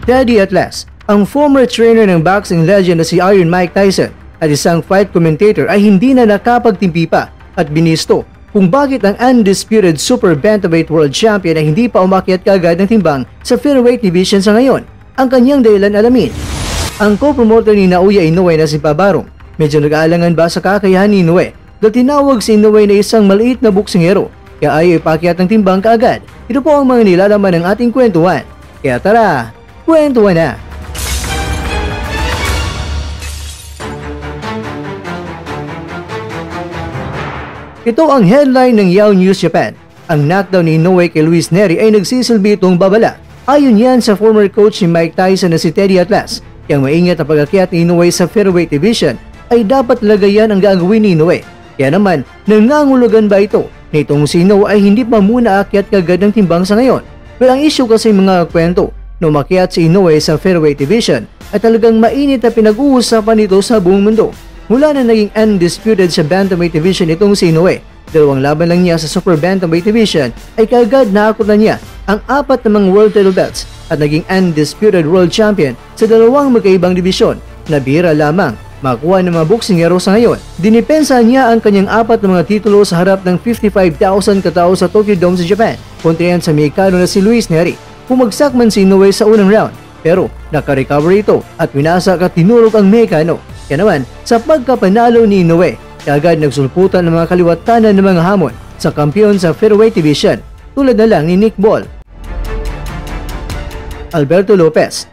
Teddy Atlas, ang former trainer ng boxing legend na si Iron Mike Tyson at isang fight commentator ay hindi na nakapagtimpi pa at binisto kung bakit ang undisputed super bantamweight world champion ay hindi pa umakyat kaagad ng timbang sa featherweight division sa ngayon. Ang kanyang dahilan alamin. Ang co-promoter ni Naoya Inoue na si Pabarong, medyo nag-aalangan ba sa kakayahan ni Inoue dahil tinawag si Inoue na isang maliit na boksingero kaya ayaw ipakyat ng timbang kaagad. Ito po ang mga nilalaman ng ating kwentuhan. Kaya tara, kwentuhan na! Ito ang headline ng Yahoo News Japan. Ang knockdown ni Inoue kay Luis Nery ay nagsisilbi itong babala. Ayon yan sa former coach ni Mike Tyson na si Teddy Atlas. Kaya maingat ang pag-akyat ni Inoue sa featherweight division ay dapat lagayan ang gagawin ni Inoue. Kaya naman, nangangulugan ba ito na itong si Inoue ay hindi pa muna akyat kagad ng timbang sa ngayon? Well, ang issue kasi mga kwento na umakyat si Inoue sa featherweight division ay talagang mainit na pinag-uusapan nito sa buong mundo. Mula na naging undisputed sa bantamweight division itong si Inoue, dalawang laban lang niya sa super bantamweight division ay kaagad nakakuha niya ang 4 na mga world title belts at naging undisputed world champion sa dalawang magkaibang divisyon na bihira lamang makuha ng mga boksingero sa ngayon. Dinipensa niya ang kanyang 4 na mga titulo sa harap ng 55,000 katao sa Tokyo Dome sa Japan. Kontra yan sa Mexicano na si Luis Nery. Pumagsak man si Inoue sa unang round pero nakarecover ito at winasak at tinurok ang Mexicano. Kaya naman, sa pagkapanalo ni Inoue, kaagad nagsulputan ng mga kaliwatanan ng mga hamon sa kampiyon sa featherweight division tulad na lang ni Nick Ball, Alberto Lopez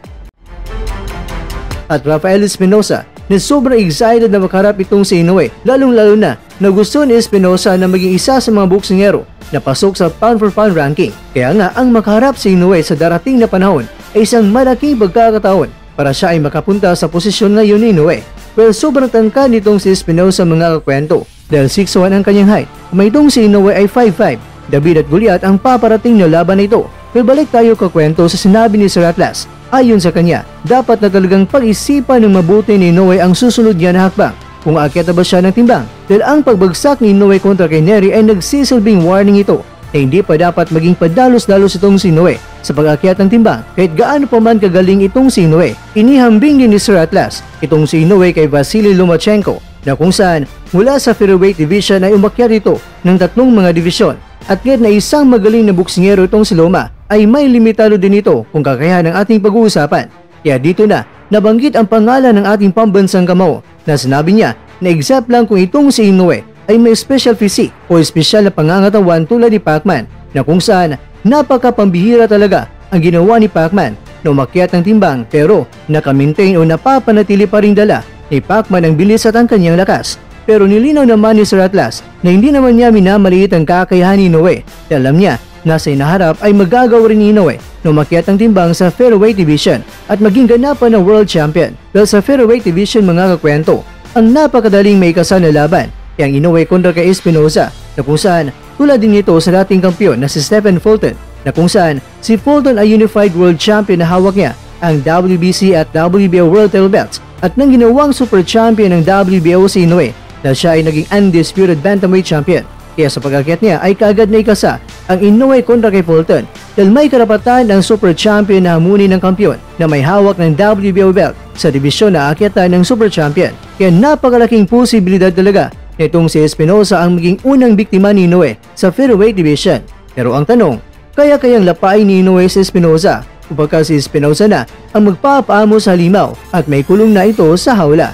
at Rafael Espinosa na sobrang excited na makaharap itong si Inoue, lalong-lalo na gusto ni Espinosa na maging isa sa mga boksingero na pasok sa pound for pound ranking. Kaya nga ang makaharap si Inoue sa darating na panahon ay isang malaking pagkakataon para siya ay makapunta sa posisyon ngayon ni Inoue. Well, sobrang tangkad nitong si Espinosa mga kakwento dahil 6'1 ang kanyang height. May itong si Inoue ay 5'5". David at Goliath ang paparating na laban na ito. Well, balik tayo kakwento sa sinabi ni Sir Atlas. Ayon sa kanya, dapat na talagang pag-isipan ng mabuti ni Inoue ang susunod niya na hakbang kung aakyat ba siya ng timbang. Dahil ang pagbagsak ni Inoue kontra kay Nery ay nagsisilbing warning ito na hindi pa dapat maging padalos-dalos itong si Inoue sa pag-akyat ng timbang. Kahit gaano pa man kagaling itong si Inoue, inihambing din ni Sir Atlas itong si Inoue kay Vasily Lomachenko na kung saan mula sa featherweight division ay umakyat ito ng 3 mga divisyon. At kahit na isang magaling na boksingero itong si Loma ay may limitado din ito kung kakayahan ng ating pag-uusapan. Kaya dito na nabanggit ang pangalan ng ating pambansang kamao na sinabi niya na except lang kung itong si Inoue ay may special physique o espesyal na pangangatawan tulad ni Pacman na kung saan napakapambihira talaga ang ginawa ni Pacman na umakyat ng timbang pero naka-maintain o napapanatili pa rin dala ni Pacman ang bilis at ang kanyang lakas. Pero nilinaw naman ni Sir Atlas na hindi naman niya minamaliit ang kakayahan ni Inoue. Alam niya na sa inaharap ay magagawa rin ni Inoue na umakyat ng timbang sa featherweight division at maging ganapan ng world champion. Dahil sa featherweight division mga kakwento, ang napakadaling may kasal na laban ang Inoue kontra kay Espinosa na kung saan tulad din nito sa dating kampiyon na si Stephen Fulton na kung saan si Fulton ay unified world champion na hawak niya ang WBC at WBO world title belts at nang ginawang super champion ng WBO si Inoue dahil siya ay naging undisputed bantamweight champion. Kaya sa pag-akyat niya ay kaagad na ikasa ang Inoue kontra kay Fulton dahil may karapatan ang super champion na hamunin ng kampiyon na may hawak ng WBO belt sa dibisyon na akyatan ng super champion. Kaya napakalaking posibilidad talaga nitong si Espinosa ang maging unang biktima ni Inoue sa featherweight division. Pero ang tanong, kaya-kayang lapain ni Inoue si Espinosa o baka si Espinosa na ang magpapaamo sa halimaw at may kulong na ito sa hawla?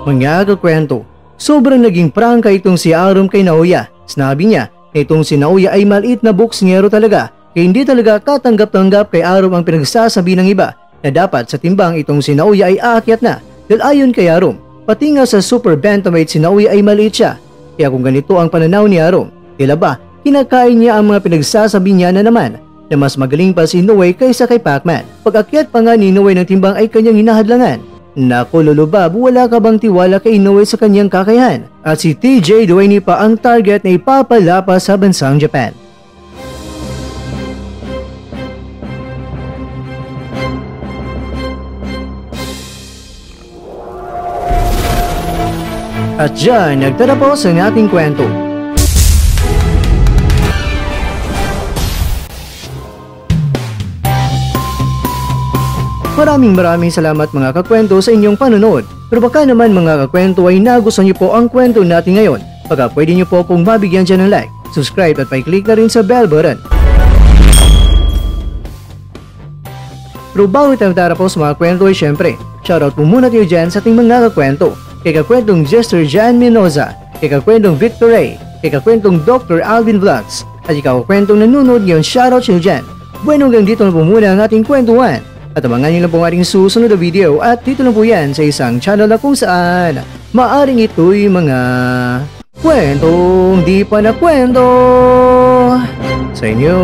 Mga kakwento, sobrang naging prangka itong si Arum kay Naoya. Sinabi niya na itong si Naoya ay maliit na boksingero talaga kaya hindi talaga katanggap-tanggap kay Arum ang pinagsasabi ng iba na dapat sa timbang itong si Naoya ay aakyat na. Dahil ayon kay Arum, pati nga sa super bantamweight si Naoya ay maliit siya. Kaya kung ganito ang pananaw ni Arum, tila ba kinakain niya ang mga pinagsasabi niya na naman na mas magaling pa si Inoue kaysa kay Pacman. Pag-akyat pa nga ni Inoue ng timbang ay kanyang hinahadlangan. Naku Lulubab, wala ka bang tiwala kay Inoue sa kanyang kakayahan? At si TJ Duaney pa ang target na ipapalapa sa bansang Japan. At dyan, nagtatapos ang ating kwento. Maraming salamat mga kakwento sa inyong panonood. Pero baka naman mga kakwento ay nagustuhan niyo po ang kwento natin ngayon. Baka pwede niyo po akong mabigyan dyan ng like, subscribe at pa-click na rin sa bell button. Pero bago tayo tarapos mga kwento ay syempre, shoutout po muna tayo dyan sa ating mga kakwento. Kay kakwentong Jester Jan Minoza, kay kakwentong Victor Ray, kay kakwentong Dr. Alvin Vlogs, at ikaw kakwentong nanonood ngayon, shoutout sa inyo dyan. Bueno, hanggang dito na po muna ang ating kwentuhan. At abangan nyo lang po ang ating susunod na video at dito lang po yan sa isang channel na kung saan maaring ito'y mga kwentong di pa na kwento sa inyo.